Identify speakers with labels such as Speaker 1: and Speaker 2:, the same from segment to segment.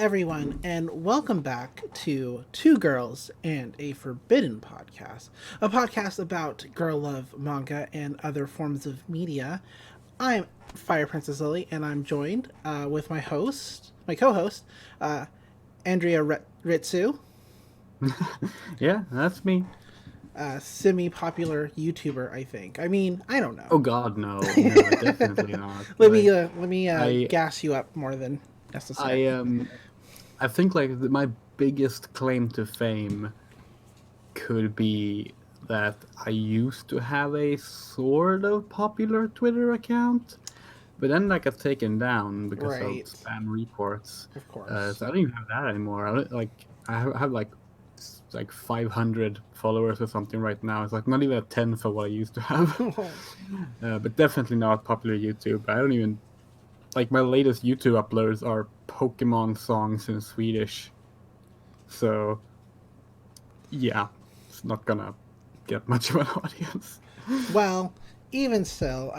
Speaker 1: everyone, and welcome back to Two Girls and a Forbidden podcast, a podcast about girl love, manga, and other forms of media. I'm Fire Princess Lily, and I'm joined with my co-host, uh, Andrea Ritsu,
Speaker 2: Yeah, that's me.
Speaker 1: semi-popular YouTuber. I think. I mean, I don't know.
Speaker 2: Oh God, no, no, definitely not.
Speaker 1: Let me
Speaker 2: I,
Speaker 1: gas you up more than
Speaker 2: I,
Speaker 1: necessary.
Speaker 2: um, I think like my biggest claim to fame could be that I used to have a sort of popular Twitter account, but then that got taken down because of
Speaker 1: Right,
Speaker 2: spam reports.
Speaker 1: of course.
Speaker 2: So I don't even have that anymore. I have like 500 followers or something right now. It's like not even a tenth of what I used to have. But definitely not popular YouTube. I don't even like my latest YouTube uploads are Pokemon songs in Swedish. So yeah, it's not gonna get much of an audience.
Speaker 1: Well, even still,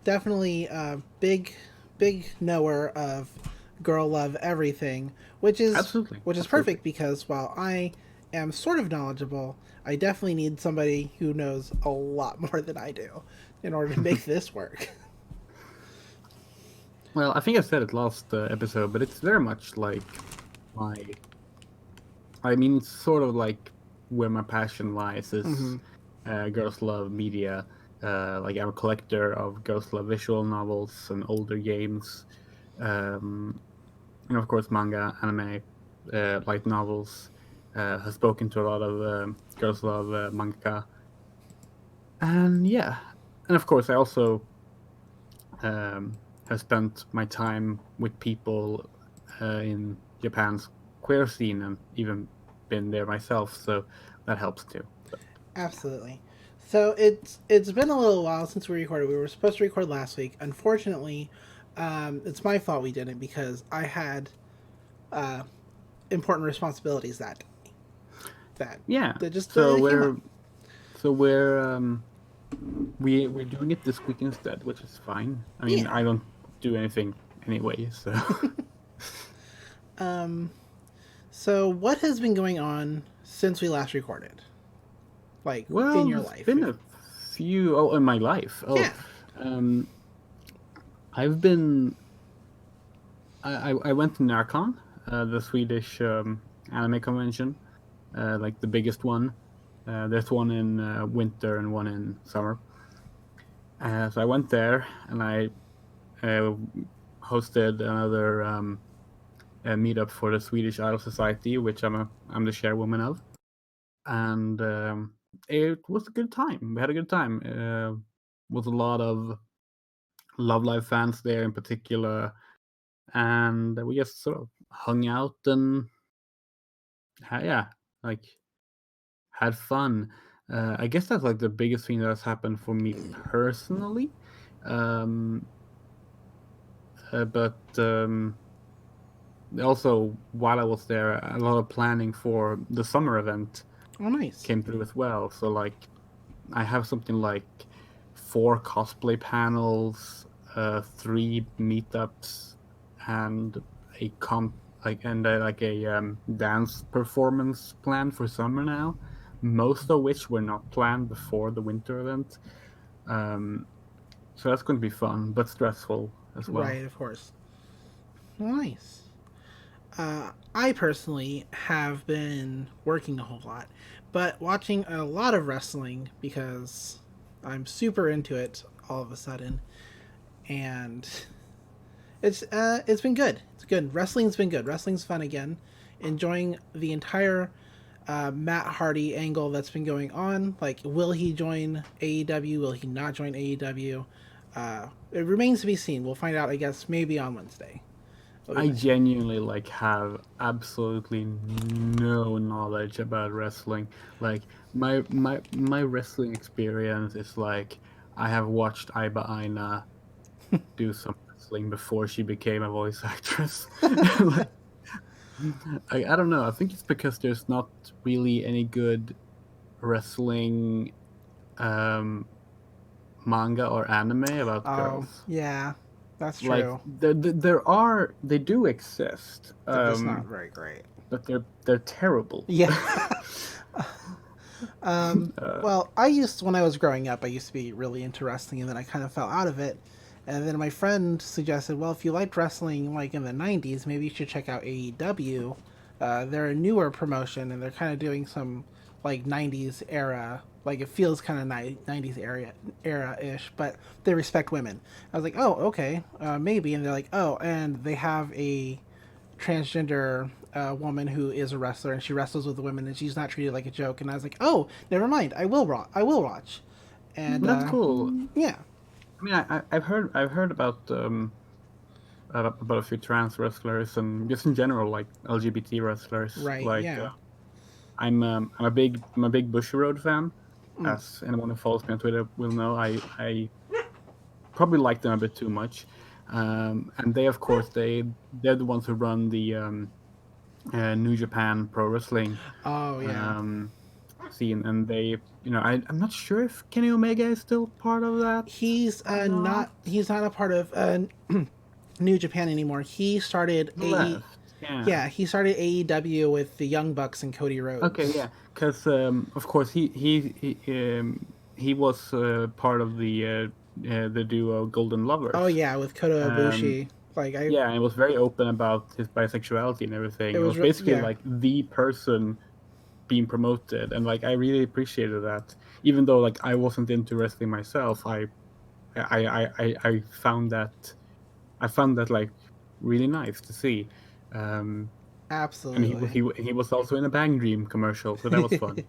Speaker 1: definitely a big knower of girl love everything,
Speaker 2: Absolutely,
Speaker 1: which is
Speaker 2: absolutely.
Speaker 1: perfect because while I am sort of knowledgeable, I definitely need somebody who knows a lot more than I do in order to make this work.
Speaker 2: Well, I think I said it last episode, but it's very much like my. I mean, it's sort of like where my passion lies
Speaker 1: Mm-hmm.
Speaker 2: is girls love media. Like I'm a collector of girls love visual novels and older games, um, and of course manga, anime, light novels. Has spoken to a lot of girls love manga, and yeah, and of course I also have spent my time with people in Japan's queer scene and even been there myself, so that helps too. But
Speaker 1: Absolutely. So it's been a little while since we recorded. We were supposed to record last week. Unfortunately, it's my fault we didn't because I had uh, important responsibilities that
Speaker 2: yeah,
Speaker 1: that just
Speaker 2: so
Speaker 1: came up.
Speaker 2: we're doing it this week instead, which is fine. I mean,
Speaker 1: Yeah.
Speaker 2: I don't do anything anyway, so
Speaker 1: So what has been going on since we last recorded? Like in
Speaker 2: well,
Speaker 1: your
Speaker 2: there's
Speaker 1: life?
Speaker 2: been a few. Oh, in my life.
Speaker 1: Yeah.
Speaker 2: Um, I've been. I went to Narcon, the Swedish anime convention, like the biggest one. There's one in winter and one in summer. So I went there and I uh, hosted another meetup for the Swedish Idol Society, which I'm the chairwoman of, and it was a good time. We had a good time. Was a lot of Love Live fans there in particular, and we just sort of hung out and yeah, like had fun. I guess that's like the biggest thing that has happened for me personally. Um, but also while I was there, a lot of planning for the summer event
Speaker 1: Oh, nice.
Speaker 2: came through as well. So like, I have something like 4 cosplay panels, 3 meetups, and a comp like a dance performance planned for summer now. Most of which were not planned before the winter event. Um, so that's going to be fun, but stressful as well.
Speaker 1: Right, of course. Nice. I personally have been working a whole lot, but watching a lot of wrestling because I'm super into it all of a sudden, and it's been good. It's good. Wrestling's been good. Wrestling's fun again. Enjoying the entire Matt Hardy angle that's been going on. Like, will he join AEW? Will he not join AEW? It remains to be seen. We'll find out, I guess, maybe on Wednesday. It'll be
Speaker 2: I
Speaker 1: nice.
Speaker 2: genuinely like have absolutely no knowledge about wrestling. Like my wrestling experience is like I have watched Iba Aina do some wrestling before she became a voice actress. Like, I don't know. I think it's because there's not really any good wrestling um, manga or anime about
Speaker 1: Oh,
Speaker 2: girls.
Speaker 1: yeah. That's
Speaker 2: Like
Speaker 1: true.
Speaker 2: they do exist,
Speaker 1: They're just not very great.
Speaker 2: but they're terrible.
Speaker 1: Yeah. Um,
Speaker 2: uh,
Speaker 1: well, I used when I was growing up, I used to be really into wrestling, and then I kind of fell out of it. And then my friend suggested, well, if you liked wrestling like in the '90s, maybe you should check out AEW. They're a newer promotion, and they're kind of doing some like '90s era. Like it feels kind of '90s era ish, but they respect women. I was like, oh, okay, maybe. And they're like, oh, and they have a transgender woman who is a wrestler, and she wrestles with the women, and she's not treated like a joke. And I was like, oh, never mind, I will watch. And
Speaker 2: that's cool.
Speaker 1: yeah,
Speaker 2: I mean, I've heard about a few trans wrestlers and just in general like LGBT wrestlers.
Speaker 1: right,
Speaker 2: Like
Speaker 1: yeah.
Speaker 2: I'm a big Bushiroad fan,
Speaker 1: Mm.
Speaker 2: as anyone who follows me on Twitter will know. I probably like them a bit too much, and they of course they're the ones who run the New Japan Pro Wrestling
Speaker 1: Oh yeah,
Speaker 2: um, scene, and they I'm not sure if Kenny Omega is still part of that or not.
Speaker 1: he's not a part of New Japan anymore. He started AE.
Speaker 2: Left, yeah.
Speaker 1: Yeah, he started AEW with the Young Bucks and Cody
Speaker 2: Okay,
Speaker 1: Rhodes.
Speaker 2: yeah, because of course he was part of the duo Golden
Speaker 1: Oh
Speaker 2: Lovers.
Speaker 1: yeah, with Kota
Speaker 2: Um,
Speaker 1: Ibushi. Like I,
Speaker 2: yeah, and he was very open about his bisexuality and
Speaker 1: it
Speaker 2: everything. It
Speaker 1: was
Speaker 2: was basically
Speaker 1: yeah,
Speaker 2: like the person being promoted, and like I really appreciated that. Even though like I wasn't into wrestling myself, I found that like really nice to see. Um, and he
Speaker 1: absolutely.
Speaker 2: he was also in a Bang Dream commercial, so that was fun.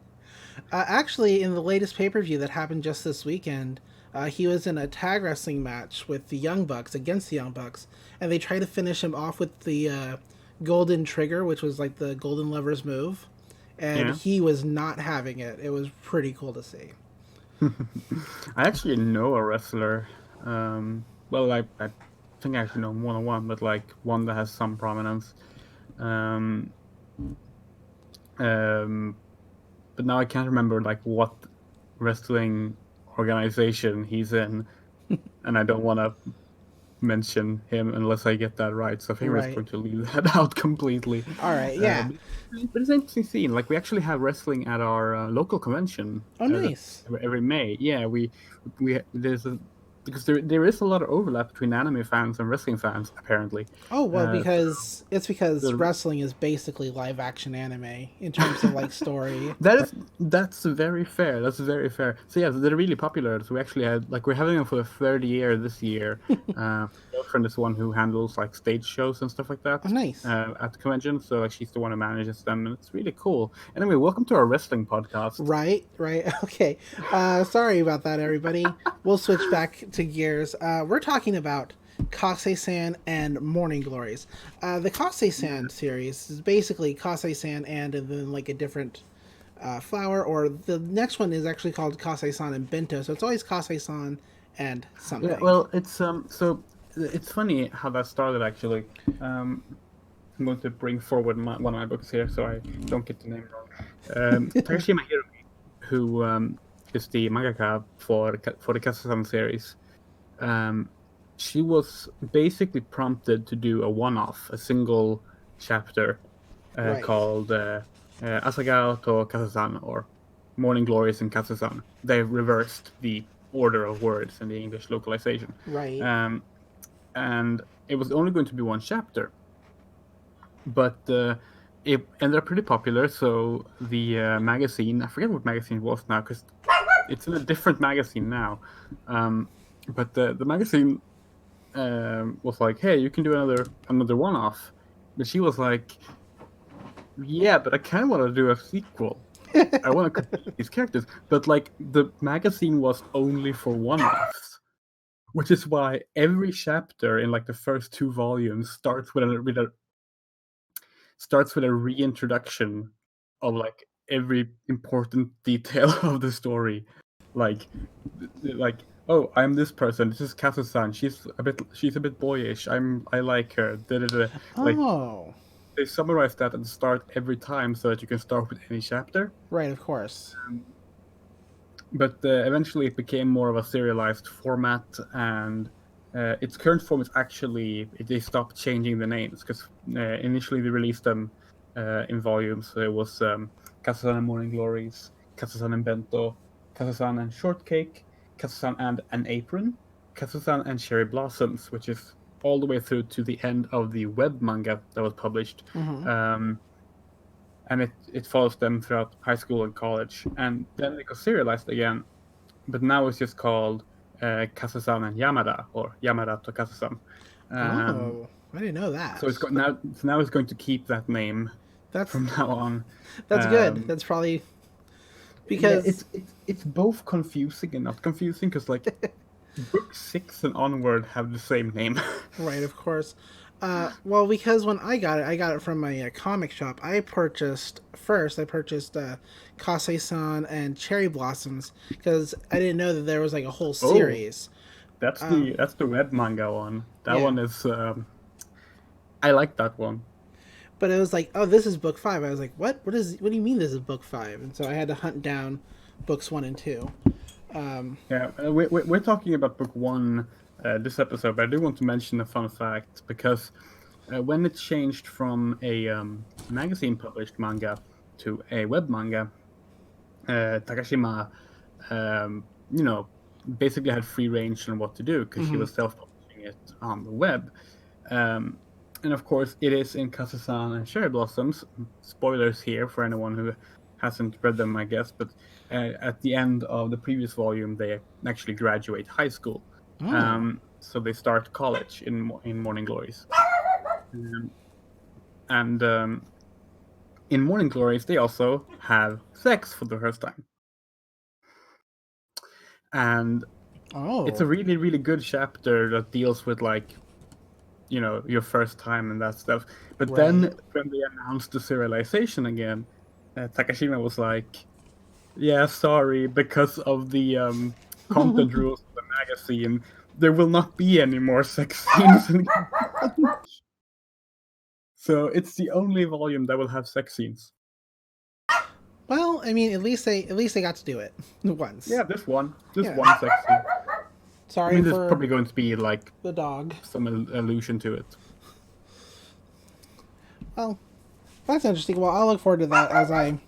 Speaker 1: Actually, in the latest pay per view that happened just this weekend, he was in a tag wrestling match with the Young Bucks against the Young Bucks, and they tried to finish him off with the Golden Trigger, which was like the Golden Lovers move, and
Speaker 2: Yeah.
Speaker 1: he was not having it. It was pretty cool to see.
Speaker 2: I actually know a wrestler. Well, I think I actually know more than one, but like one that has some prominence. Um, um, but now I can't remember like what wrestling organization he's in, and I don't want to mention him unless I get that right. So I think we're just
Speaker 1: Right.
Speaker 2: going to leave that out completely.
Speaker 1: All right.
Speaker 2: Uh,
Speaker 1: Yeah.
Speaker 2: but, but it's an interesting scene. Like we actually have wrestling at our local convention
Speaker 1: Oh,
Speaker 2: that
Speaker 1: nice.
Speaker 2: every May. Yeah, we there's a because there is a lot of overlap between anime fans and wrestling fans apparently.
Speaker 1: Oh well,
Speaker 2: Uh, so,
Speaker 1: because
Speaker 2: so
Speaker 1: wrestling is basically live action anime in terms of like story.
Speaker 2: that's very fair. That's very fair. So yeah, they're really popular. So we actually had like we're having them for the third year this year. My girlfriend is the one who handles like stage shows and stuff like
Speaker 1: Oh,
Speaker 2: that
Speaker 1: nice.
Speaker 2: at the convention. So like she's the one who manages them, and it's really cool. Anyway, welcome to our wrestling podcast.
Speaker 1: Right, right. Okay. Sorry about that, everybody. We'll switch back to gears. We're talking about Kase-san and Morning Glories. The Kase-san series is basically Kase-san and then like a different flower, or the next one is actually called Kase-san and Bento, so it's always Kase-san and
Speaker 2: Yeah,
Speaker 1: something.
Speaker 2: well, it's it's funny how that started actually. Um, I'm going to bring forward one of my books here so I don't get the name wrong. Takashima Hiromi, who is the mangaka for the Kase-san series, um, she was basically prompted to do a single chapter
Speaker 1: Right.
Speaker 2: called Asagao to Kase-san, or Morning Glories and Kase-san. They reversed the order of words in the English localization.
Speaker 1: Right.
Speaker 2: Um, and it was only going to be one chapter, but it ended up pretty popular. So the magazine, I forget what magazine it was now because it's in a different magazine now. But the magazine was like, "Hey, you can do another one-off," but she was like, "Yeah, but I kind of want to do a sequel. I want to complete these characters." But like the magazine was only for one-offs, which is why every chapter in like the first two volumes starts with a reintroduction of like every important detail of the story. Like like oh, I'm this person. This is Kase-san. She's a bit boyish. I like her. Da, da, da. Like
Speaker 1: Oh,
Speaker 2: they summarize that at the start every time so that you can start with any chapter.
Speaker 1: right, of course.
Speaker 2: But eventually it became more of a serialized format, and its current form is actually they stopped changing the names because initially they released them in volumes. So it was Kase-san and Morning Glories, Kase-san and Bento, Kase-san and Shortcake, Kase-san and An Apron, Kase-san and Cherry Blossoms, which is all the way through to the end of the web manga that was published. And it follows them throughout high school and college. And then it got serialized again, but now it's just called Kase-san and Yamada, or Yamada to Kase-san.
Speaker 1: Oh, I didn't know that.
Speaker 2: So it's got now. So now it's going to keep that name
Speaker 1: That's
Speaker 2: from now on.
Speaker 1: that's good. That's probably
Speaker 2: Yeah,
Speaker 1: because
Speaker 2: it's both confusing and not confusing because like book 6 and onward have the same name.
Speaker 1: right, of course. Well, because when I got it from my comic shop. I purchased Kase-san and Cherry Blossoms because I didn't know that there was like a whole series.
Speaker 2: That's the web manga one. That
Speaker 1: yeah.
Speaker 2: one is. I like that one.
Speaker 1: But it was like, oh, this is book 5. I was like, what? What do you mean this is book 5? And so I had to hunt down books 1 and 2.
Speaker 2: Yeah, we're talking about book 1 this episode, but I do want to mention a fun fact because when it changed from a magazine published manga to a web manga, Takashima, basically had free range on what to do because she was self-publishing it on the web. And of course, it is in Kase-san and Cherry Blossoms. Spoilers here for anyone who hasn't read them, I guess. But at the end of the previous volume, they actually graduate high school. So they start college in Morning Glories. And in Morning Glories, they also have sex for the first time. And it's a really, really good chapter that deals with like, your first time and that stuff. But then when they announced the serialization again, Takashima was like, yeah, sorry, because of the content rules of the magazine, there will not be any more sex scenes. So it's the only volume that will have sex scenes.
Speaker 1: Well, I mean, at least they got to do it once.
Speaker 2: Yeah, this one sex scene.
Speaker 1: Sorry,
Speaker 2: there's probably going to be like
Speaker 1: the dog.
Speaker 2: Some allusion to it.
Speaker 1: Well, that's interesting. Well, I'll look forward to that as I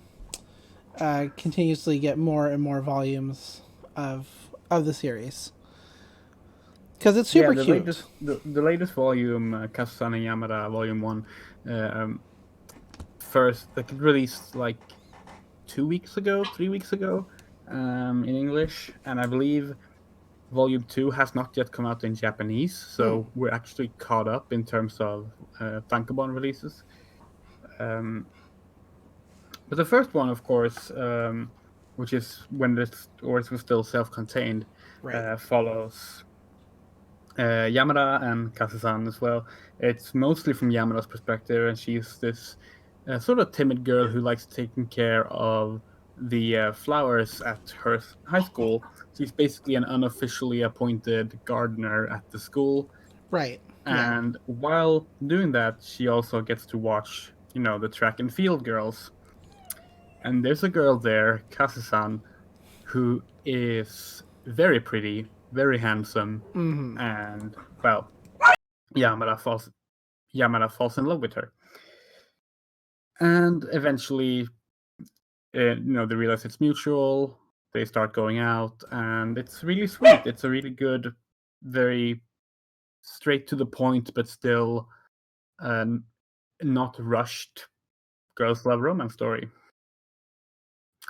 Speaker 1: continuously get more and more volumes of the series because it's super cute.
Speaker 2: The latest volume, Kase-san and Yamada, Volume 1, first like it released like 3 weeks ago in English, and I believe Volume 2 has not yet come out in Japanese, so we're actually caught up in terms of tankobon releases. But the first one, of course, which is when the stories were still self-contained, follows Yamada and Kase-san as well. It's mostly from Yamada's perspective, and she's this sort of timid girl who likes taking care of the flowers at her high school. She's basically an unofficially appointed gardener at the school.
Speaker 1: Right.
Speaker 2: And while doing that, she also gets to watch, the track and field girls. And there's a girl there, Kase-san, who is very pretty, very handsome, and well, Yamada falls in love with her. And eventually, they realize it's mutual. They start going out, and it's really sweet. It's a really good, very straight to the point, but still not rushed girls love romance story.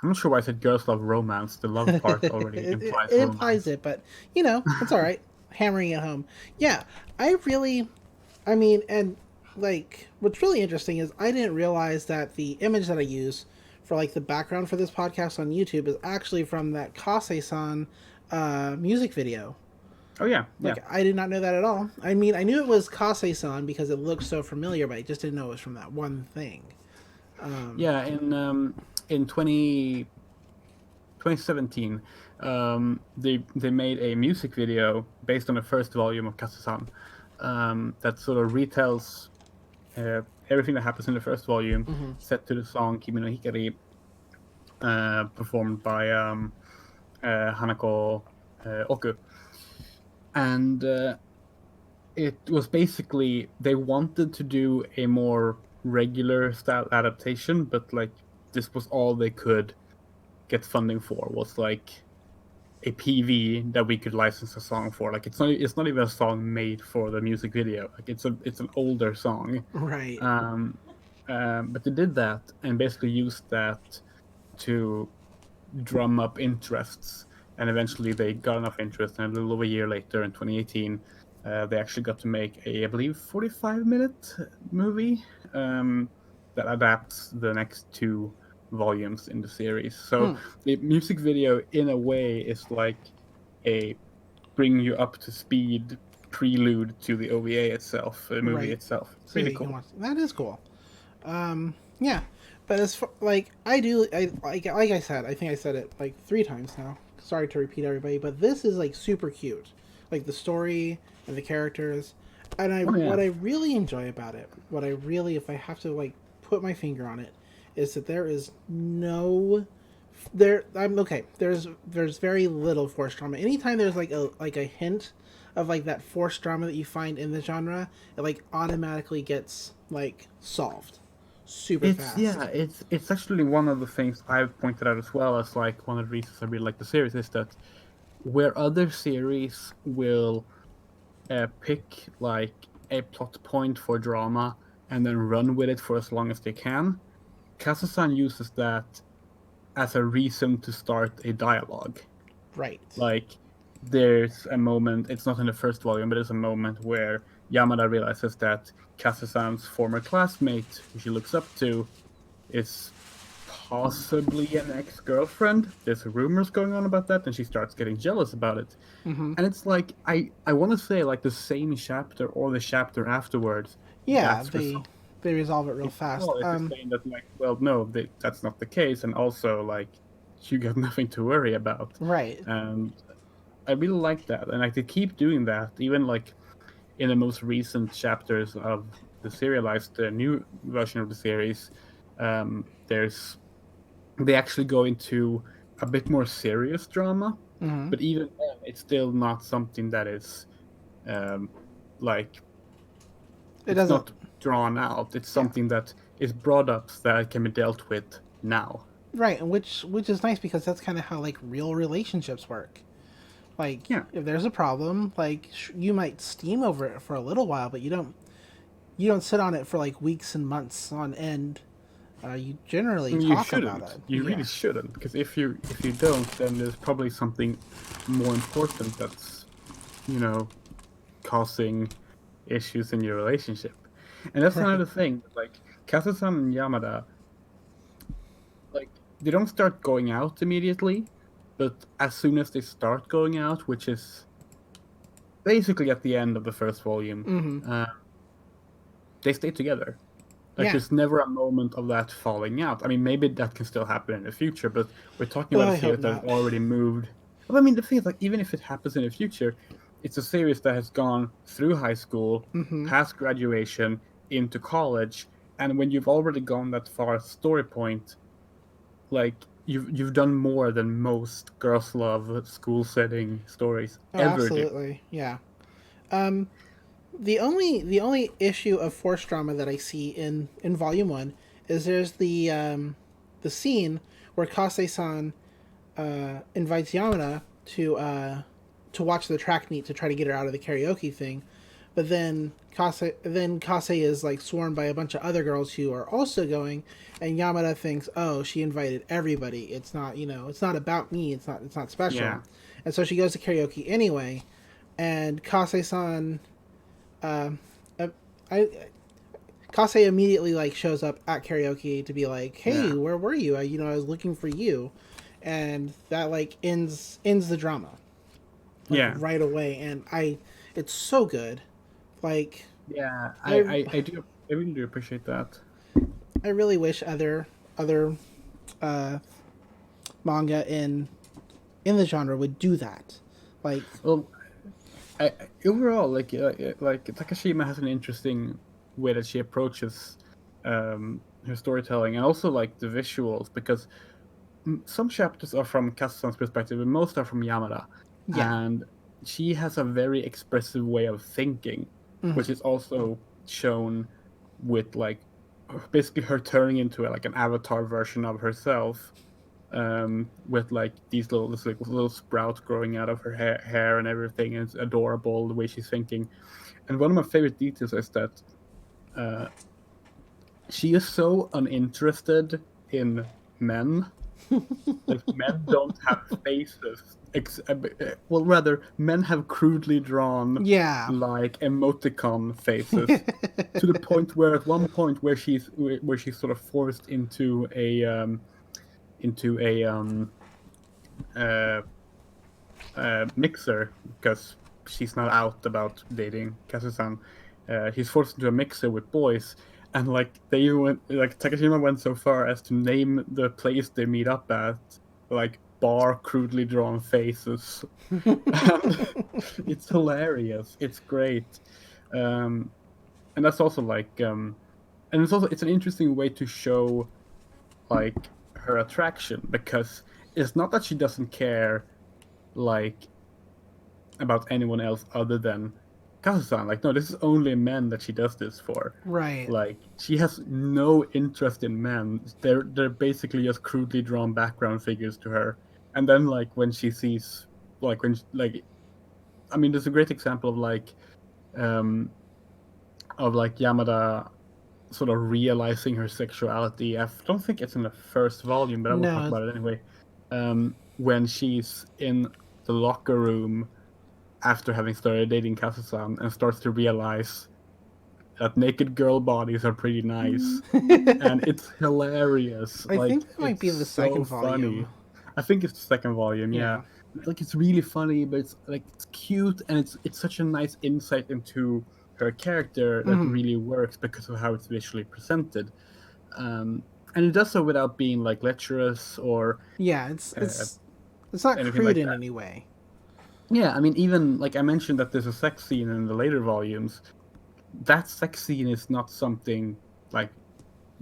Speaker 2: I'm not sure why I said girls love romance. The love part already implies
Speaker 1: it
Speaker 2: romance.
Speaker 1: implies it, but it's all right. Hammering it home. Yeah, I mean, and like what's really interesting is I didn't realize that the image that I use for like the background for this podcast on YouTube is actually from that Kase-san music video.
Speaker 2: Oh yeah,
Speaker 1: I did not know that at all. I mean, I knew it was Kase-san because it looked so familiar, but I just didn't know it was from that one thing.
Speaker 2: In 2017, they made a music video based on the first volume of Kase-san that sort of retells everything that happens in the first volume, set to the song Kimi no Hikari, performed by Hanako Oku. And it was basically they wanted to do a more regular style adaptation, but like this was all they could get funding for, was like a PV that we could license a song for. Like it's not even a song made for the music video. Like it's an older song.
Speaker 1: Right.
Speaker 2: Um, but they did that and basically used that to drum up interests, and eventually they got enough interest, and a little over a year later, in 2018, they actually got to make a, I believe, 45-minute movie that adapts the next two volumes in the series. So
Speaker 1: Hmm.
Speaker 2: the music video, in a way, is like a bring you up to speed prelude to the OVA itself, the movie
Speaker 1: Right.
Speaker 2: itself.
Speaker 1: So
Speaker 2: Really
Speaker 1: you can
Speaker 2: cool.
Speaker 1: watch. That is cool. Yeah, but as far, like I do, I like I said, I think I said it like 3 times now. Sorry to repeat everybody, but this is like super cute, like the story and the characters, and
Speaker 2: Oh
Speaker 1: what
Speaker 2: yeah,
Speaker 1: I really enjoy about it, what I really, if I have to like put my finger on it, is that there is no there. I'm okay. There's very little forced drama. Anytime there's like a hint of like that forced drama that you find in the genre, it like automatically gets like solved super fast.
Speaker 2: it's actually one of the things I've pointed out as well, as like one of the reasons I really like the series, is that where other series will pick like a plot point for drama and then run with it for as long as they can, Kase-san uses that as a reason to start a dialogue.
Speaker 1: Right.
Speaker 2: Like, there's a moment, it's not in the first volume, but there's a moment where Yamada realizes that Kase-san's former classmate, who she looks up to, is possibly an ex-girlfriend. There's rumors going on about that, and she starts getting jealous about it.
Speaker 1: Mm-hmm.
Speaker 2: And it's like, I want to say like the same chapter or the chapter afterwards,
Speaker 1: Yeah,
Speaker 2: that's
Speaker 1: they resolve it real fast.
Speaker 2: it's explained that, like, well, no, that's not the case, and also like you got nothing to worry about.
Speaker 1: Right.
Speaker 2: And I really like that, and like they keep doing that even like in the most recent chapters of the serialized new version of the series. There's they actually go into a bit more serious drama,
Speaker 1: Mm-hmm.
Speaker 2: but even then, it's still not something that is um, like
Speaker 1: It
Speaker 2: it's
Speaker 1: doesn't.
Speaker 2: not drawn out. It's
Speaker 1: Yeah.
Speaker 2: something that is brought up that can be dealt with now.
Speaker 1: Right, and which is nice because that's kind of how like real relationships work. Like
Speaker 2: Yeah,
Speaker 1: if there's a problem, like you might steam over it for a little while, but you don't sit on it for like weeks and months on end. You generally
Speaker 2: you
Speaker 1: talk about
Speaker 2: shouldn't.
Speaker 1: it.
Speaker 2: You really
Speaker 1: Yeah.
Speaker 2: shouldn't, because if you don't, then there's probably something more important that's causing issues in your relationship. And that's
Speaker 1: Right.
Speaker 2: another thing. Like Kazan and Yamada, like they don't start going out immediately, but as soon as they start going out, which is basically at the end of the first volume,
Speaker 1: Mm-hmm.
Speaker 2: uh, they stay together. Like
Speaker 1: Yeah.
Speaker 2: there's never a moment of that falling out. I mean, maybe that can still happen in the future, but we're talking
Speaker 1: Oh,
Speaker 2: about a
Speaker 1: I hope
Speaker 2: series that has
Speaker 1: not.
Speaker 2: already moved. Well, I mean, the thing is, like, even if it happens in the future, it's a series that has gone through high school,
Speaker 1: Mm-hmm.
Speaker 2: past graduation, into college, and when you've already gone that far story point, like you've done more than most girls' love school setting stories
Speaker 1: Oh,
Speaker 2: ever do.
Speaker 1: absolutely. Yeah. Um, the only issue of force drama that I see in volume one is there's the scene where Kase-san invites Yamada to watch the track meet to try to get her out of the karaoke thing, but then Kase is like swarmed by a bunch of other girls who are also going, and Yamada thinks, oh, she invited everybody. It's not, it's not about me. It's not special,
Speaker 2: Yeah,
Speaker 1: and so she goes to karaoke anyway, and Kase-san, uh, uh, I. Kase immediately like shows up at karaoke to be like, "Hey,
Speaker 2: yeah,
Speaker 1: where were you? I was looking for you," and that like ends the drama like
Speaker 2: yeah,
Speaker 1: right away. And it's so good. Like
Speaker 2: yeah.
Speaker 1: I
Speaker 2: I really do appreciate that.
Speaker 1: I really wish other uh, manga in the genre would do that. Like
Speaker 2: Well, overall, like Takashima has an interesting way that she approaches her storytelling, and also like the visuals, because some chapters are from Kasusan's perspective, and most are from Yamada,
Speaker 1: yeah,
Speaker 2: and she has a very expressive way of thinking. which is also shown with like basically her turning into like an avatar version of herself, with like this like little sprout growing out of her hair and everything. And it's adorable the way she's thinking. And one of my favorite details is that uh, she is so uninterested in men. Like men don't have faces. Well, rather, men have crudely drawn
Speaker 1: Yeah.
Speaker 2: like emoticon faces, to the point where at one point where she's sort of forced into uh, mixer because she's not out about dating Kase-san. He's forced into a mixer with boys, and like they went, like Takashima went so far as to name the place they meet up at like bar crudely drawn faces, and it's hilarious. It's great, um, and that's also and it's an interesting way to show like her attraction because it's not that she doesn't care like about anyone else other than Kase-san. Like, no, this is only men that she does this for.
Speaker 1: Right.
Speaker 2: Like, she has no interest in men. They're basically just crudely drawn background figures to her. And then, like, when she sees, like, I mean, there's a great example um, of like Yamada sort of realizing her sexuality. I don't think it's in the first volume, but I will talk
Speaker 1: No.
Speaker 2: about it anyway. When she's in the locker room after having started dating Kase-san and starts to realize that naked girl bodies are pretty nice. And it's hilarious.
Speaker 1: I
Speaker 2: Like,
Speaker 1: think that might
Speaker 2: it's
Speaker 1: be the
Speaker 2: so
Speaker 1: second volume.
Speaker 2: funny. I think it's the second volume, yeah.
Speaker 1: Yeah.
Speaker 2: Like, it's really funny, but it's like it's cute and it's such a nice insight into her character that
Speaker 1: Mm-hmm.
Speaker 2: really works because of how it's visually presented. Um, and it does so without being like lecherous or
Speaker 1: Yeah,
Speaker 2: uh,
Speaker 1: it's not
Speaker 2: anything
Speaker 1: crude
Speaker 2: like
Speaker 1: in
Speaker 2: that.
Speaker 1: any way.
Speaker 2: Yeah, I mean, even like I mentioned that there's a sex scene in the later volumes. That sex scene is not something like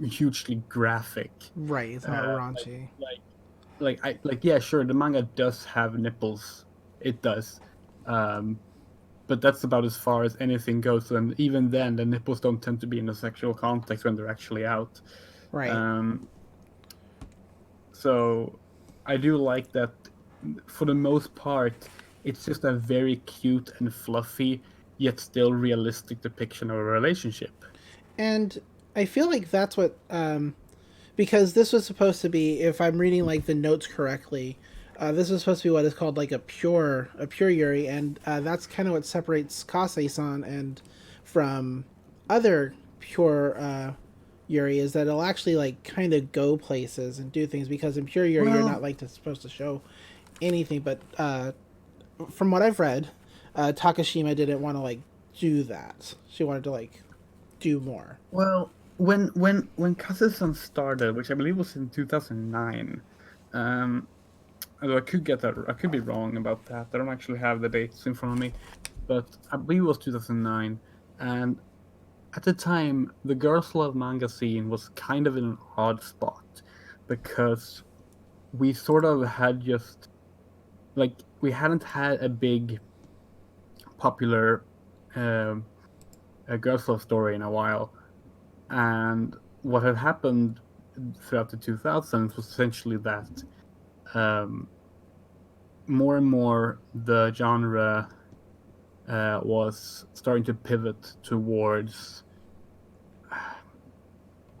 Speaker 2: hugely graphic.
Speaker 1: Right, it's not
Speaker 2: Uh, like,
Speaker 1: raunchy.
Speaker 2: yeah, sure, the manga does have nipples. It does, um, but that's about as far as anything goes. And even then, the nipples don't tend to be in a sexual context when they're actually out.
Speaker 1: Right.
Speaker 2: Um, so I do like that. For the most part, it's just a very cute and fluffy, yet still realistic depiction of a relationship.
Speaker 1: And I feel like that's what because this was supposed to be, if I'm reading like the notes correctly, this was supposed to be what is called like a pure Yuri, and that's kind of what separates Kase-san and from other pure Yuri is that it'll actually like kind of go places and do things because in pure Yuri you're
Speaker 2: Well,
Speaker 1: not like supposed to show anything, but from what I've read, Takashima didn't want to like do that. She wanted to like do more.
Speaker 2: when Kase-san started, which I believe was in 2009, um, although I could be wrong about that. I don't actually have the dates in front of me, but I believe it was 2009. And at the time, the Girls Love manga scene was kind of in an odd spot because we sort of had just like we hadn't had a big popular um, Girls Love story in a while, and what had happened throughout the 2000s was essentially that um, more and more the genre was starting to pivot towards,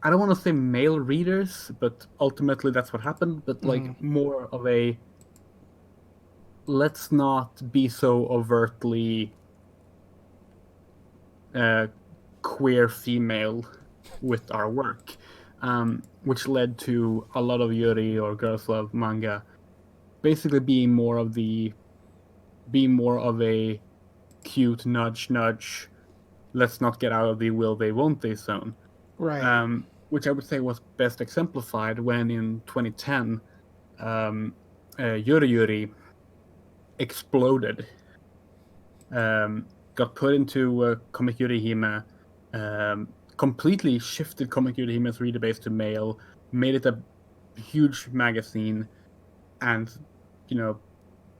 Speaker 2: I don't want to say male readers, but ultimately that's what happened. But like
Speaker 1: Mm,
Speaker 2: more of a let's not be so overtly uh, queer female with our work, which led to a lot of Yuri or Girls Love manga basically being more of a cute nudge nudge. Let's not get out of the will they won't they zone,
Speaker 1: right.
Speaker 2: which I would say was best exemplified when in 2010 Yuri Yuri exploded, got put into Comic Yuri Hime, completely shifted Comic Yuri Hime's reader base to male, made it a huge magazine, and you know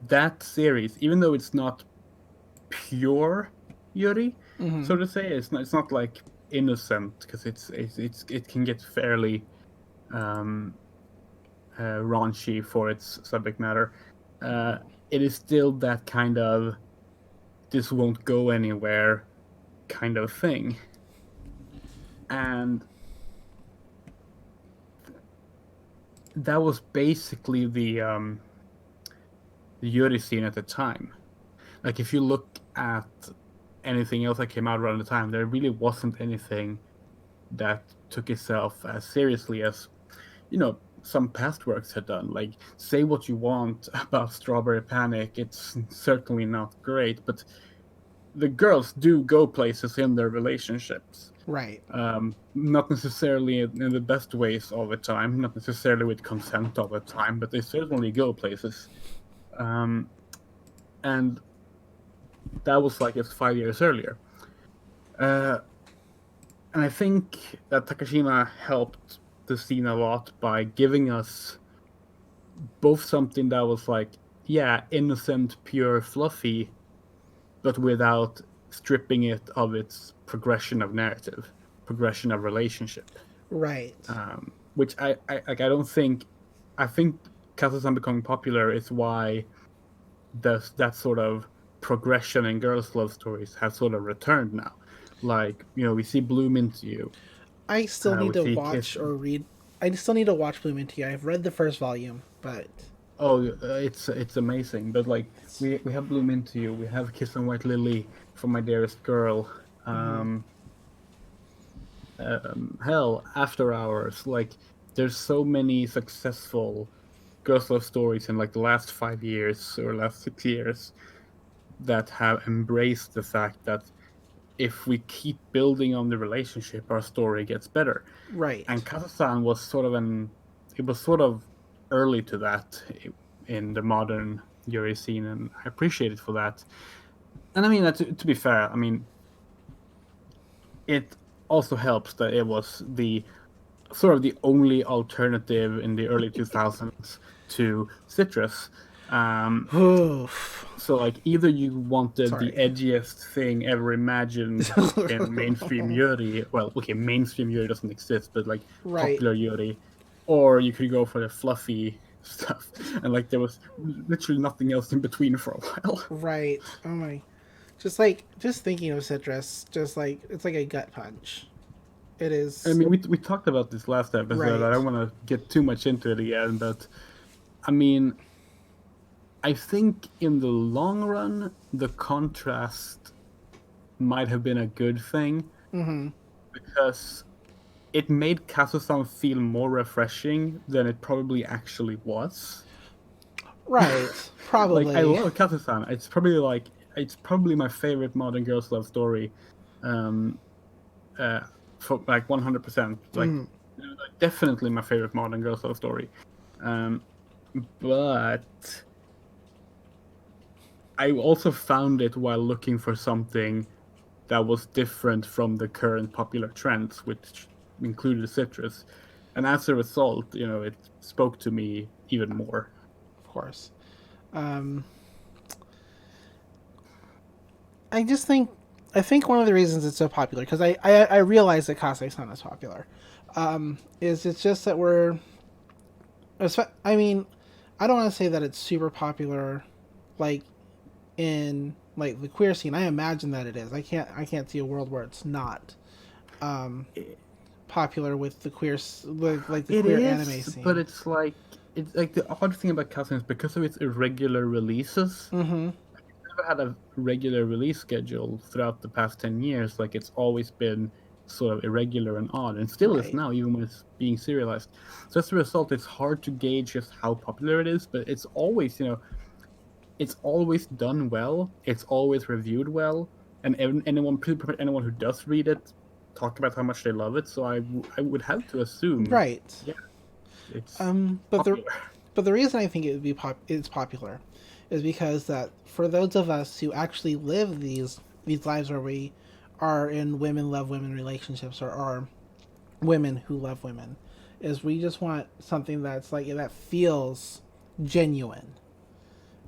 Speaker 2: that series, even though it's not pure Yuri,
Speaker 1: Mm-hmm.
Speaker 2: so to say. It's not like innocent because it can get fairly um, raunchy for its subject matter. Uh, it is still that kind of this won't go anywhere kind of thing, and that was basically the Yuri scene at the time. Like if you look at anything else that came out around the time, there really wasn't anything that took itself as seriously as some past works had done. Like say what you want about Strawberry Panic, it's certainly not great, but the girls do go places in their relationships.
Speaker 1: Right.
Speaker 2: Not necessarily in the best ways all the time, not necessarily with consent all the time, but they certainly go places. Um, and that was like just 5 years earlier. Uh, and I think that Takashima helped the scene a lot by giving us both something that was like, yeah, innocent, pure, fluffy, but without stripping it of its progression of narrative, progression of relationship.
Speaker 1: Right.
Speaker 2: Which I don't think. I think Kase-san becoming popular is why that sort of progression in girls' love stories has sort of returned now. Like we see Bloom into You,
Speaker 1: I still need
Speaker 2: we
Speaker 1: to
Speaker 2: see
Speaker 1: watch
Speaker 2: Kiss.
Speaker 1: or read. I still need to watch Bloom into You. I've read the first volume, but
Speaker 2: Oh, it's amazing. But like
Speaker 1: it's.
Speaker 2: we have Bloom into You, we have Kiss and White Lily from My Dearest Girl.
Speaker 1: Mm-hmm.
Speaker 2: Hell, After Hours. Like there's so many successful girls' love stories in like the last 5 years or last 6 years that have embraced the fact that if we keep building on the relationship, our story gets better. And
Speaker 1: Right.
Speaker 2: Kazan was sort of it was sort of early to that in the modern Yuri scene, and I appreciate it for that. And I mean, to be fair, I mean, it also helps that it was the sort of the only alternative in the early 2000s to Citrus. Um,
Speaker 1: Oof.
Speaker 2: so like either you wanted the
Speaker 1: Sorry.
Speaker 2: edgiest thing ever imagined in mainstream Yuri, well, okay, mainstream Yuri doesn't exist, but like
Speaker 1: Right.
Speaker 2: popular Yuri, or you could go for the fluffy stuff, and like there was literally nothing else in between for a while.
Speaker 1: Right. Oh my. Just thinking of citrus, just like it's like a gut punch. It
Speaker 2: I
Speaker 1: is.
Speaker 2: mean, we talked about this last episode. I don't
Speaker 1: Right.
Speaker 2: want to get too much into it again, but I mean, I think in the long run, the contrast might have been a good thing
Speaker 1: Mm-hmm.
Speaker 2: because it made Kazusan feel more refreshing than it probably actually was.
Speaker 1: Right.
Speaker 2: Like I
Speaker 1: Probably.
Speaker 2: love Kazusan. It's probably my favorite modern girls' love story. Um, uh, for like 100%. Like
Speaker 1: Mm.
Speaker 2: definitely my favorite modern girls' love story. Um, but I also found it while looking for something that was different from the current popular trends, which included citrus. And as a result, it spoke to me even more.
Speaker 1: Of course. Um. I just think. I think one of the reasons it's so popular because I realize that Kase-san is popular. Is it's just that we're. I mean, I don't want to say that it's super popular, like in like the queer scene. I imagine that it is. I can't see a world where it's not um,
Speaker 2: It,
Speaker 1: popular with the queer like the
Speaker 2: it
Speaker 1: queer anime
Speaker 2: is, but
Speaker 1: scene.
Speaker 2: it's like the odd thing about Cousin is because of its irregular releases.
Speaker 1: Mm-hmm.
Speaker 2: Never had a regular release schedule throughout the past 10 years. Like it's always been sort of irregular and odd, and still is
Speaker 1: Right.
Speaker 2: now, even when it's being serialized. So as a result, it's hard to gauge just how popular it is. But it's always done well. It's always reviewed well, and anyone who does read it talk about how much they love it. So I would have to assume,
Speaker 1: Right.
Speaker 2: yeah, it's
Speaker 1: But the
Speaker 2: popular.
Speaker 1: but the reason I think it would be it's popular is because that for those of us who actually live these lives where we are in women love women relationships or are women who love women is we just want something that's like that feels genuine,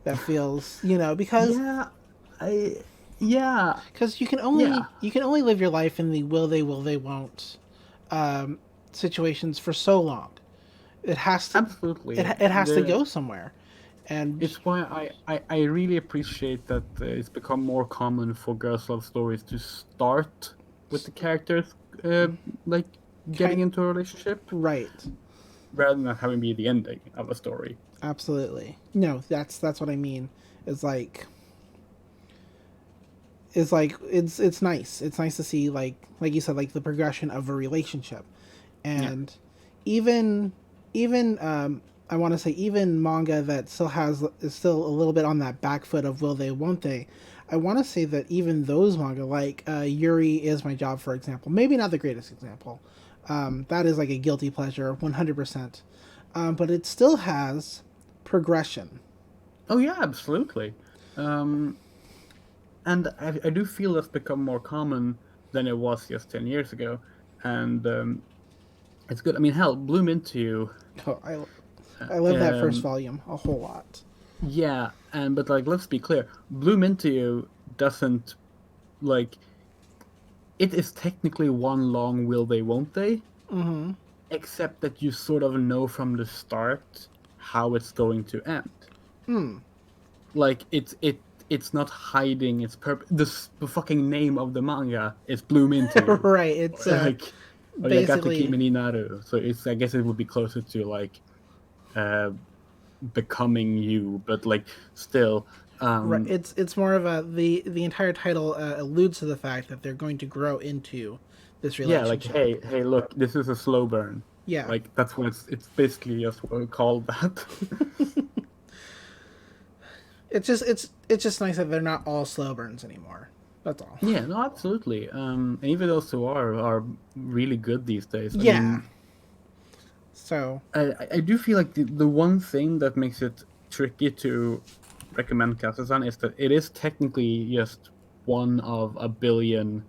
Speaker 1: that feels because
Speaker 2: Yeah, I Yeah,
Speaker 1: because
Speaker 2: yeah,
Speaker 1: you can only live your life in the will they won't situations for so long. It has to
Speaker 2: absolutely.
Speaker 1: it has to
Speaker 2: The
Speaker 1: go somewhere, and
Speaker 2: It's why I really appreciate that it's become more common for girls' love stories to start with the characters uh, like getting
Speaker 1: kind
Speaker 2: into a relationship
Speaker 1: right.
Speaker 2: rather than having be the ending of a story.
Speaker 1: Absolutely. No, that's what I mean. Is is like it's nice. It's nice to see like you said, like the progression of a relationship.
Speaker 2: Yeah.
Speaker 1: And even even I want to say even manga that still has is still a little bit on that back foot of will they won't they. I want to say that even those manga like Yuri is my job, for example, maybe not the greatest example. That is like a guilty pleasure 100%. But it still has progression.
Speaker 2: Oh yeah, absolutely. Um, and I do feel that's become more common than it was just 10 years ago, and it's good. I mean, hell, Bloom Into You.
Speaker 1: Oh, I love that first
Speaker 2: Um,
Speaker 1: volume a whole lot.
Speaker 2: yeah, and but like, let's be clear, Bloom Into You doesn't like it is technically one long will they won't they,
Speaker 1: Mm-hmm.
Speaker 2: except that you sort of know from the start how it's going to end.
Speaker 1: Hmm.
Speaker 2: Like it's not hiding its purpose. The fucking name of the manga is Bloom Into You,
Speaker 1: Right.
Speaker 2: or
Speaker 1: It's
Speaker 2: like Oyagata
Speaker 1: basically
Speaker 2: Kimi ni Naru. So it's I guess it would be closer to like uh becoming you, but like still
Speaker 1: right.
Speaker 2: um
Speaker 1: It's more of a the entire title alludes to the fact that they're going to grow into this
Speaker 2: yeah, like
Speaker 1: relationship.
Speaker 2: hey look, this is a slow burn.
Speaker 1: Yeah.
Speaker 2: Like that's what it's basically just what we call that.
Speaker 1: It's just nice that they're not all slow burns anymore. That's all.
Speaker 2: Yeah, no, absolutely. And even those who are really good these days. I
Speaker 1: Yeah.
Speaker 2: mean,
Speaker 1: So
Speaker 2: I do feel like the one thing that makes it tricky to recommend Kase-san is that it is technically just one of a billion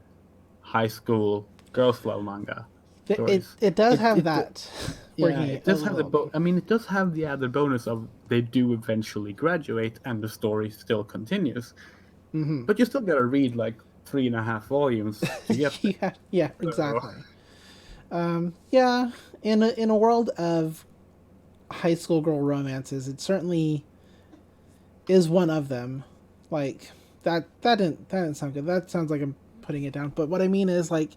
Speaker 2: high school girls love manga stories.
Speaker 1: it does
Speaker 2: It
Speaker 1: have
Speaker 2: it
Speaker 1: that
Speaker 2: yeah,
Speaker 1: working
Speaker 2: it
Speaker 1: a
Speaker 2: does have
Speaker 1: little bit.
Speaker 2: I mean, it does have the added bonus of they do eventually graduate and the story still continues.
Speaker 1: Mm-hmm.
Speaker 2: But you still gotta read like 3.5 volumes to get there.
Speaker 1: Yeah. Yeah.
Speaker 2: So
Speaker 1: Exactly. Yeah. In a world of high school girl romances, it certainly is one of them. Like that didn't sound good. That sounds like I'm putting it down. But what I mean is like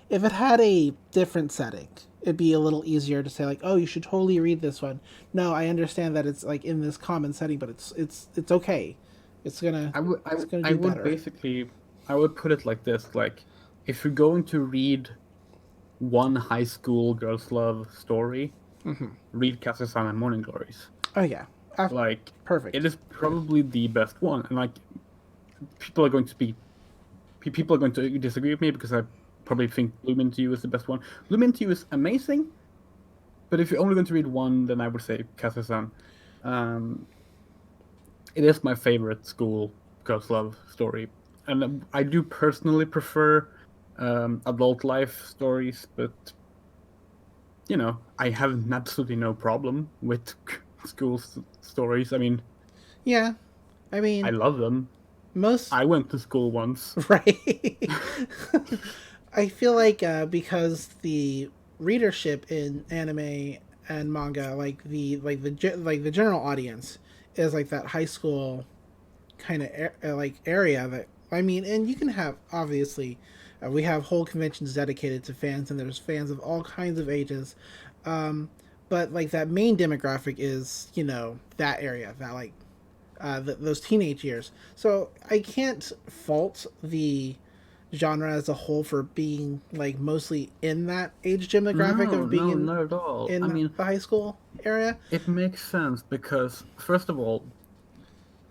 Speaker 1: if it had a different setting, it'd be a little easier to say like, oh, you should totally read this one. No, I understand that it's like in this common setting, but it's okay. It's gonna
Speaker 2: I
Speaker 1: do
Speaker 2: would
Speaker 1: better.
Speaker 2: basically I would put it like this, like if you're going to read one high school girls love story, read Kase-san and Morning Glories.
Speaker 1: Oh yeah,
Speaker 2: Like it
Speaker 1: perfect.
Speaker 2: is probably the best one, and like people are going to be people are going to disagree with me because I probably think Bloom Into You is the best one. Bloom Into You is amazing, but if you're only going to read one, then I would say Kase-san. Um, it is my favorite school girls love story, and I do personally prefer adult life stories, but I have absolutely no problem with school stories. I mean,
Speaker 1: Yeah, I
Speaker 2: I
Speaker 1: mean
Speaker 2: love them.
Speaker 1: most
Speaker 2: I went to school once.
Speaker 1: right. I feel like because the readership in anime and manga, like the general audience, is like that high school kind of like area that I mean, and you can have obviously, we have whole conventions dedicated to fans, and there's fans of all kinds of ages, um, but like that main demographic is that area that like those teenage years. So I can't fault the genre as a whole for being like mostly in that age demographic
Speaker 2: No,
Speaker 1: of being
Speaker 2: no, not at all. I
Speaker 1: in
Speaker 2: mean,
Speaker 1: the high school area.
Speaker 2: it makes sense because, first of all,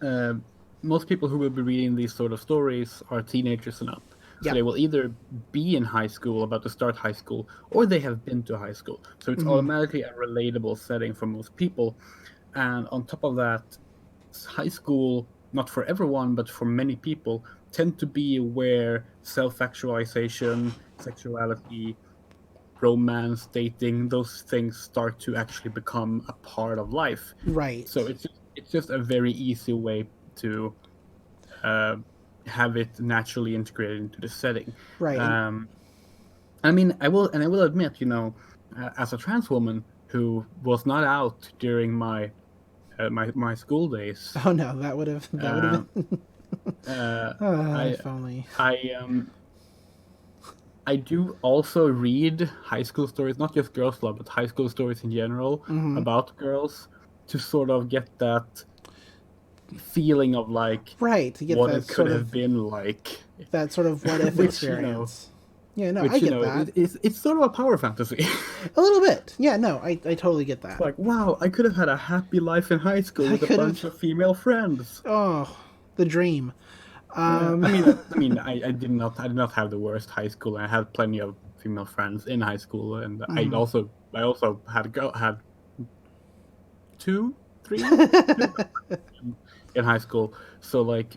Speaker 2: uh, most people who will be reading these sort of stories are teenagers and up. So
Speaker 1: Yep.
Speaker 2: they will either be in high school, about to start high school, or they have been to high school. So it's
Speaker 1: Mm-hmm.
Speaker 2: automatically a relatable setting for most people. And on top of that, high school, not for everyone, but for many people, tend to be where self actualization, sexuality, romance, dating, those things start to actually become a part of life. So
Speaker 1: Right.
Speaker 2: it's just a very easy way to uh, have it naturally integrated into the setting.
Speaker 1: Right. And
Speaker 2: I mean, I will admit, as a trans woman who was not out during my school days,
Speaker 1: oh no, that would have
Speaker 2: um,
Speaker 1: been.
Speaker 2: I
Speaker 1: If only.
Speaker 2: I I do also read high school stories, not just girls' love, but high school stories in general
Speaker 1: Hmm.
Speaker 2: about girls to sort of get that feeling of like
Speaker 1: Right, to get
Speaker 2: what it could have been like,
Speaker 1: that sort of what if
Speaker 2: which
Speaker 1: experience. Yeah, no, I
Speaker 2: which
Speaker 1: get that.
Speaker 2: it's sort of a power fantasy.
Speaker 1: A little bit. Yeah, no, I totally get that.
Speaker 2: Like, wow, I could have had a happy life in high school
Speaker 1: I
Speaker 2: with a
Speaker 1: could
Speaker 2: bunch
Speaker 1: have.
Speaker 2: of female friends.
Speaker 1: Oh, the dream.
Speaker 2: Yeah,
Speaker 1: Um,
Speaker 2: I did not have the worst high school. I had plenty of female friends in high school, and
Speaker 1: mhm.
Speaker 2: I also had two, three, two in high school. So like,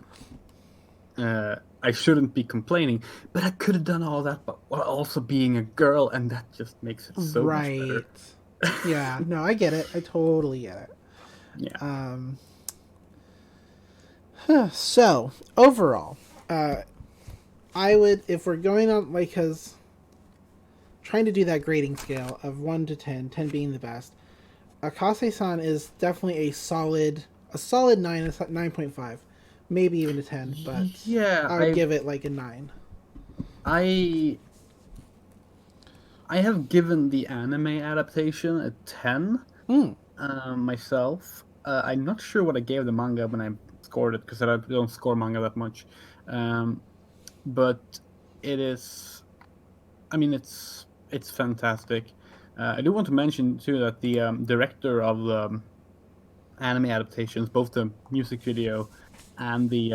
Speaker 2: I shouldn't be complaining, but I could have done all that, but while also being a girl, and that just makes it so much
Speaker 1: Right.
Speaker 2: better.
Speaker 1: Yeah, no, I get it. I totally get it.
Speaker 2: Yeah.
Speaker 1: Um, so overall, uh, I would, if we're going on, like, because trying to do that grading scale of 1 to 10, 10 being the best, Akase-san is definitely a solid 9, a 9.5, maybe even a 10, but
Speaker 2: Yeah,
Speaker 1: I would give it like a 9.
Speaker 2: I I have given the anime adaptation a 10
Speaker 1: Mm.
Speaker 2: myself. I'm not sure what I gave the manga when I scored it because I don't score manga that much. Um, but it is, I mean, it's fantastic. I do want to mention too that the director of the anime adaptations, both the music video and the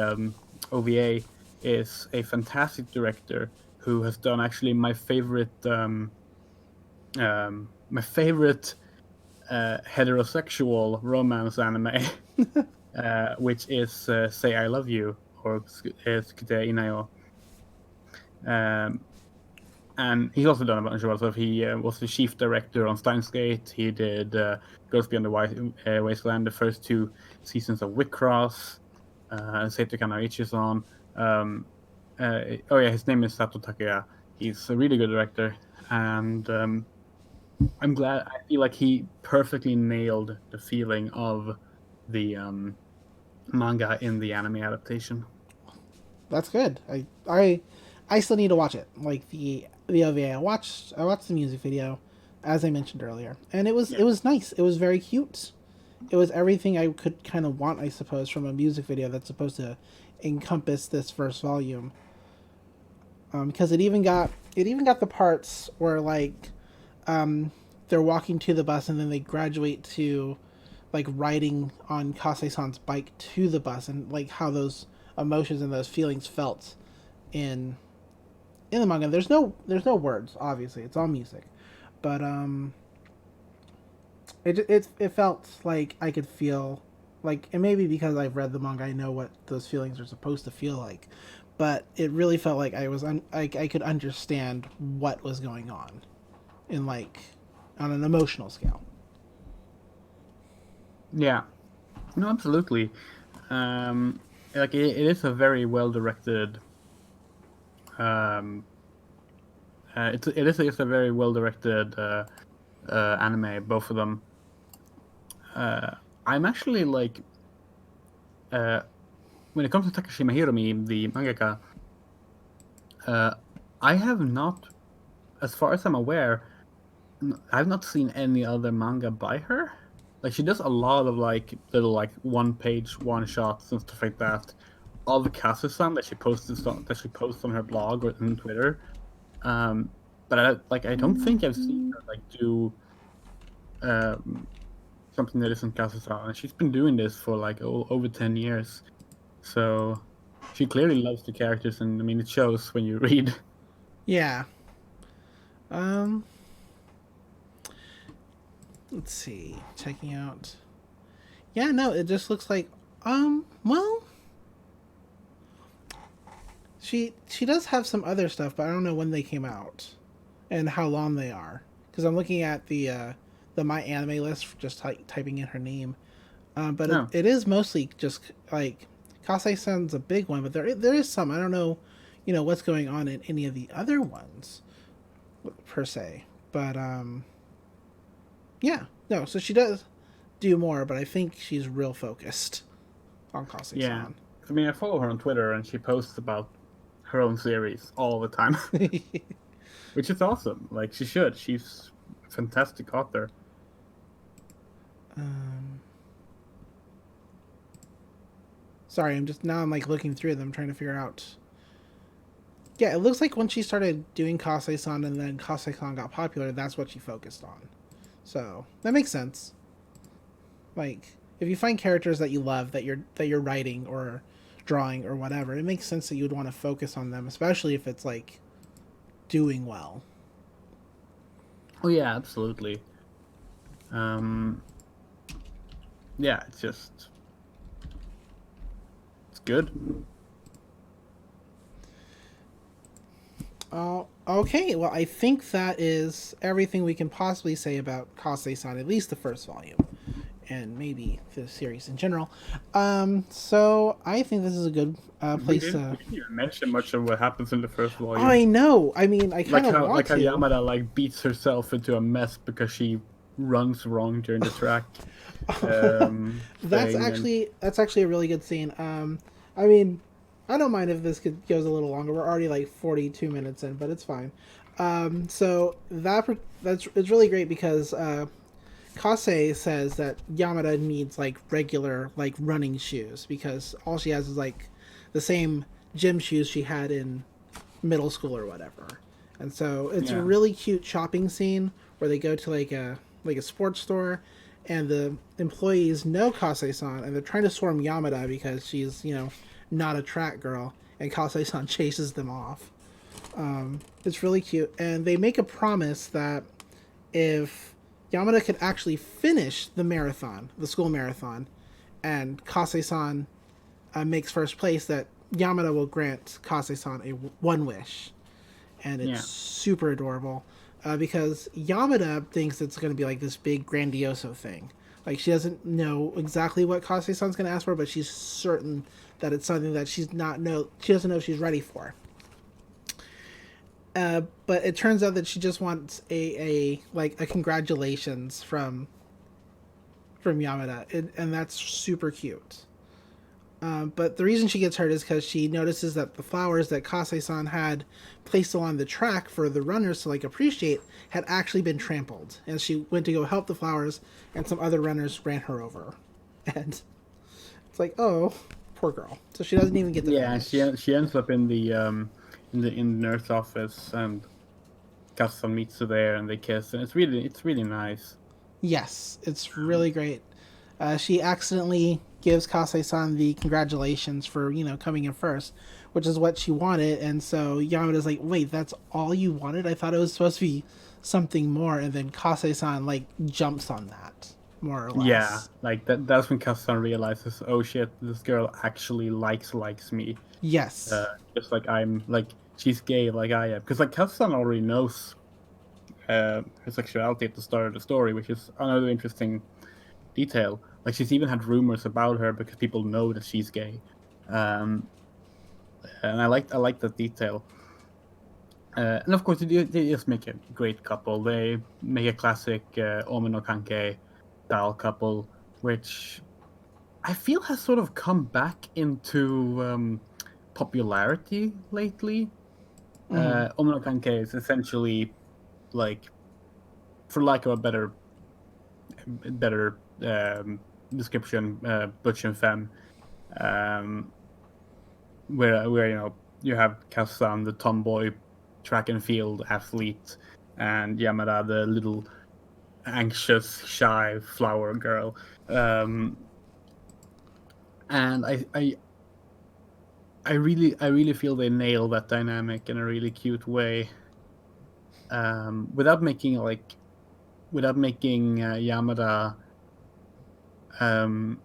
Speaker 2: OVA, is a fantastic director who has done actually my favorite heterosexual romance anime, which is Say I Love You or Tsukite Inayo. Um, and he's also done a bunch of other stuff. He was the chief director on Steins Gate. He did Girls Beyond the Wasteland, the first two seasons of Wicross, Seito Kanaichi-san. Oh yeah, his name is Sato Takaya. He's a really good director, and I'm glad. I feel like he perfectly nailed the feeling of the manga in the anime adaptation.
Speaker 1: That's good. I still need to watch it. Like the OVA, I watched the music video, as I mentioned earlier, and
Speaker 2: Yeah,
Speaker 1: it was nice. It was very cute. It was everything I could kind of want, I suppose, from a music video that's supposed to encompass this first volume. Because it even got the parts where like they're walking to the bus and then they graduate to like riding on Kase-san's bike to the bus and like how those emotions and those feelings felt in in the manga. There's no words, obviously. It's all music. But it felt like I could feel like, and maybe because I've read the manga I know what those feelings are supposed to feel like. But it really felt like I could understand what was going on in like on an emotional scale.
Speaker 2: yeah, no, absolutely. Like it is a very well directed. Um, it is just a very well directed anime. Both of them. Uh, I'm actually like uh, when it comes to Takashima Hiromi, the mangaka. Uh, I have not, as far as I'm aware, I've not seen any other manga by her. Like she does a lot of like little like one page one shots and stuff like that. All the Kase-san that she posts on her blog or on Twitter. Um, but I don't think I've seen her like do um, something that isn't Kase-san. And she's been doing this for like over 10 years. So she clearly loves the characters, and I mean it shows when you read.
Speaker 1: Yeah. Um. Let's see. Checking out. Yeah. No. It just looks like. Well. She does have some other stuff, but I don't know when they came out, and how long they are. Because I'm looking at the my anime list, just typing in her name. But it,
Speaker 2: No,
Speaker 1: it is mostly just like Kase-san's a big one, but there is some. I don't know, what's going on in any of the other ones per se. But yeah, no. So she does do more, but I think she's real focused on
Speaker 2: Yeah.
Speaker 1: Kase-san.
Speaker 2: I mean, I follow her on Twitter, and she posts about her own series all the time, which is awesome. Like, she should. She's a fantastic author.
Speaker 1: um, sorry, I'm like looking through them, trying to figure out. Yeah, it looks like when she started doing Kase-san and then Kase-san got popular, that's what she focused on. So that makes sense. Like, if you find characters that you love that you're writing or drawing or whatever, it makes sense that you would want to focus on them, especially if it's like doing well.
Speaker 2: Oh yeah, absolutely. Um, yeah, it's good.
Speaker 1: Okay. Well, I think that is everything we can possibly say about Kase-san, at least the first volume, and maybe the series in general. So I think this is a good
Speaker 2: We
Speaker 1: place
Speaker 2: didn't,
Speaker 1: to.
Speaker 2: we didn't even mention much of what happens in the first volume.
Speaker 1: I know. I mean, I kind
Speaker 2: Like
Speaker 1: of
Speaker 2: how
Speaker 1: want
Speaker 2: like how
Speaker 1: to.
Speaker 2: Yamada like beats herself into a mess because she runs wrong during the track
Speaker 1: that's
Speaker 2: thing, and
Speaker 1: actually a really good scene. I mean, I don't mind if goes a little longer. We're already like 42 minutes in, but it's fine. So that's it's really great because Kase says that Yamada needs like regular like running shoes because all she has is like the same gym shoes she had in middle school or whatever. And so it's a
Speaker 2: yeah,
Speaker 1: really cute shopping scene where they go to like a sports store and the employees know Kase-san and they're trying to swarm Yamada because she's, not a track girl and Kase-san chases them off. It's really cute and they make a promise that if Yamada could actually finish the marathon, the school marathon, and Kase-san makes first place, that Yamada will grant Kase-san a one wish, and it's
Speaker 2: yeah,
Speaker 1: super adorable because Yamada thinks it's going to be like this big grandioso thing. Like she doesn't know exactly what Kase-san's going to ask for, but she's certain that it's something that she doesn't know if she's ready for. But it turns out that she just wants a congratulations from Yamada, and that's super cute. But the reason she gets hurt is because she notices that the flowers that Kase-san had placed along the track for the runners to like appreciate had actually been trampled, and she went to go help the flowers, and some other runners ran her over, and it's like, oh, poor girl. So she doesn't even get to
Speaker 2: yeah.
Speaker 1: finish.
Speaker 2: She ends up in the nurse office, and Kasa meets her there, and they kiss, and it's really nice.
Speaker 1: Yes, it's really great. She accidentally gives Kase-san the congratulations for coming in first, which is what she wanted, and so Yamada's like, "Wait, that's all you wanted? I thought it was supposed to be something more." And then Kase-san like jumps on that more or
Speaker 2: Yeah,
Speaker 1: less.
Speaker 2: like that's when Kasa realizes, oh shit, this girl actually likes me.
Speaker 1: Yes.
Speaker 2: Just like I'm like she's gay like I am, because like Kazan already knows her sexuality at the start of the story, which is another interesting detail. Like she's even had rumors about her because people know that she's gay, um, and I like that detail. And of course, they just make a great couple. They make a classic Omi no Kanke style couple, which I feel has sort of come back into popularity lately.
Speaker 1: Mm-hmm.
Speaker 2: Omi no Kanke is essentially like, for lack of a better description, butch and femme, um, where you have Kazan, the tomboy track and field athlete, and Yamada, the little anxious, shy flower girl. Um, and I really feel they nail that dynamic in a really cute way, without making Yamada. Um,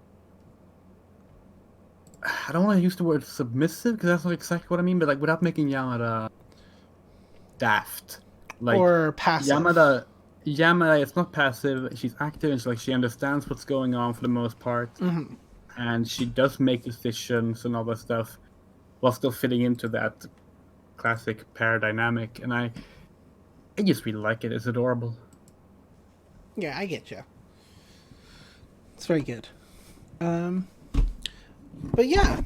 Speaker 2: I don't want to use the word submissive because that's not exactly what I mean, but like without making Yamada daft. Like
Speaker 1: Or passive.
Speaker 2: Yamada, Yamada is not passive. She's active and she understands what's going on for the most part.
Speaker 1: Mm-hmm.
Speaker 2: and she does make decisions and all that stuff while still fitting into that classic pair dynamic, and I just really like it. It's adorable.
Speaker 1: Yeah, I get you. It's very good. Um, but yeah,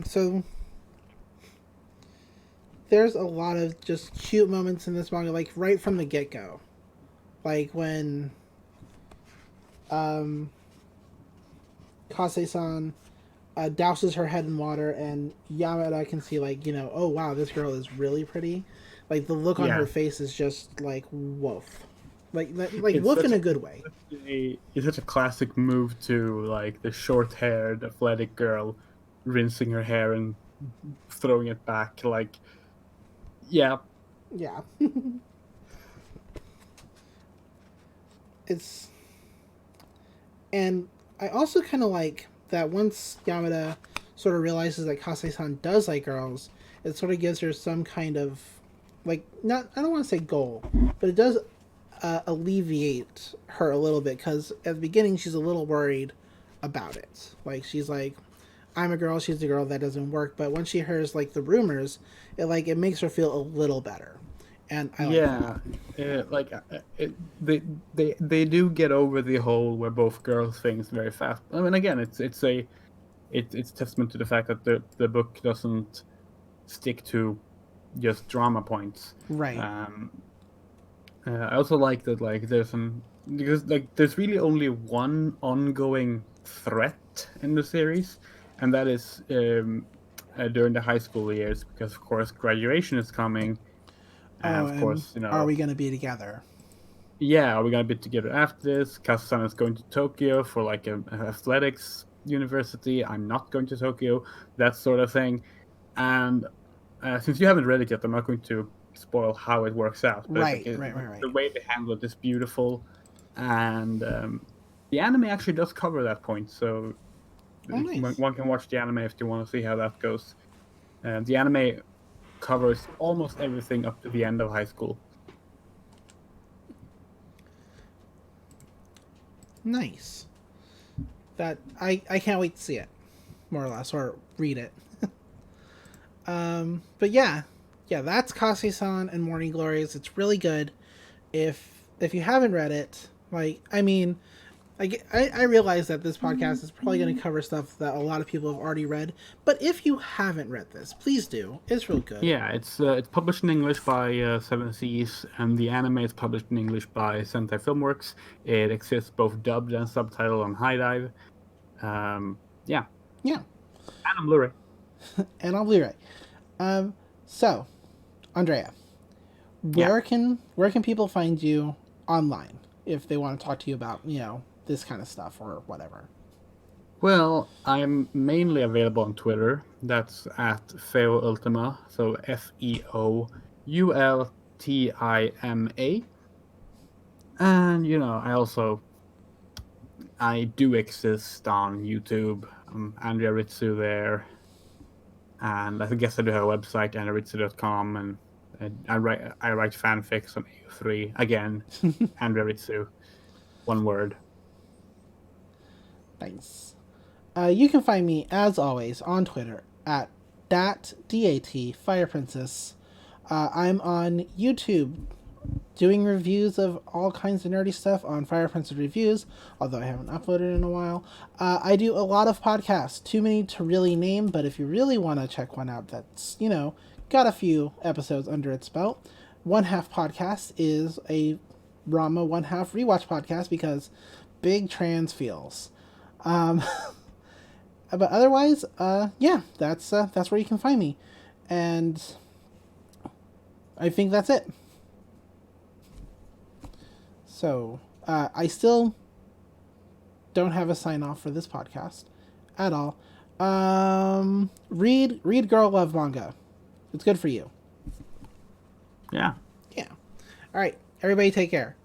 Speaker 1: so there's a lot of just cute moments in this manga, like right from the get go, like when um, Kase-san douses her head in water, and Yamada can see, like, oh wow, this girl is really pretty. Like the look on
Speaker 2: Yeah,
Speaker 1: her face is just like woof, like
Speaker 2: it's
Speaker 1: woof
Speaker 2: such
Speaker 1: in
Speaker 2: a
Speaker 1: a good way.
Speaker 2: it's such a classic move to like the short-haired athletic girl rinsing her hair and throwing it back. Like, yeah,
Speaker 1: Yeah, it's and I also kind of like that once Yamada sort of realizes that Kase-san does like girls, it sort of gives her some kind of like not I don't want to say goal, but it does alleviate her a little bit because at the beginning she's a little worried about it. Like she's like, I'm a girl, she's a girl, that doesn't work. But once she hears like the rumors, it makes her feel a little better, and I like that.
Speaker 2: yeah. Like they do get over the whole we're both girls things very fast. I mean, again, it's testament to the fact that the book doesn't stick to just drama points.
Speaker 1: Right.
Speaker 2: Um, I also like that like because like there's really only one ongoing threat in the series, and that is during the high school years because of course graduation is coming, and
Speaker 1: Oh,
Speaker 2: of
Speaker 1: and
Speaker 2: course
Speaker 1: are we gonna be together?
Speaker 2: yeah, are we gonna be together after this? Kazan is going to Tokyo for like a athletics university. I'm not going to Tokyo, that sort of thing. And since you haven't read it yet, I'm not going to spoil how it works out. But it's like
Speaker 1: Right, right, right, right.
Speaker 2: the way they handle it is beautiful, and the anime actually does cover that point. So
Speaker 1: Oh, nice.
Speaker 2: one can watch the anime if you want to see how that goes. The anime covers almost everything up to the end of high school.
Speaker 1: Nice. That I can't wait to see it, more or less, or read it. But yeah, yeah, that's Kase-san and Morning Glories. It's really good. If you haven't read it, like I mean, I realize that this podcast is probably going to cover stuff that a lot of people have already read. But if you haven't read this, please do. It's real good.
Speaker 2: Yeah, it's published in English by Seven Seas, and the anime is published in English by Sentai Filmworks. It exists both dubbed and subtitled on High Dive. Yeah,
Speaker 1: Yeah,
Speaker 2: and on Blu-ray.
Speaker 1: and on Blu-ray. Um, so Andrea,
Speaker 2: Yeah.
Speaker 1: where can people find you online if they want to talk to you about this kind of stuff or whatever?
Speaker 2: Well, I'm mainly available on Twitter. That's at FeoUltima, so FeoUltima. And I do exist on YouTube. Andrea Ritsu there, and I guess I do have a website, andrearitsu.com, and I write fanfics on AO3 again. Andrea Ritsu, one word.
Speaker 1: Nice. You can find me as always on Twitter at dat Fire Princess. I'm on YouTube doing reviews of all kinds of nerdy stuff on Fire Princess Reviews, although I haven't uploaded in a while. I do a lot of podcasts, too many to really name, but if you really want to check one out that's, got a few episodes under its belt, One Half Podcast is a Rama One Half rewatch podcast because big trans feels. But otherwise, yeah, that's where you can find me, and I think that's it. So I still don't have a sign off for this podcast at all. Read Girl Love manga. It's good for you.
Speaker 2: Yeah.
Speaker 1: Yeah. All right. Everybody take care.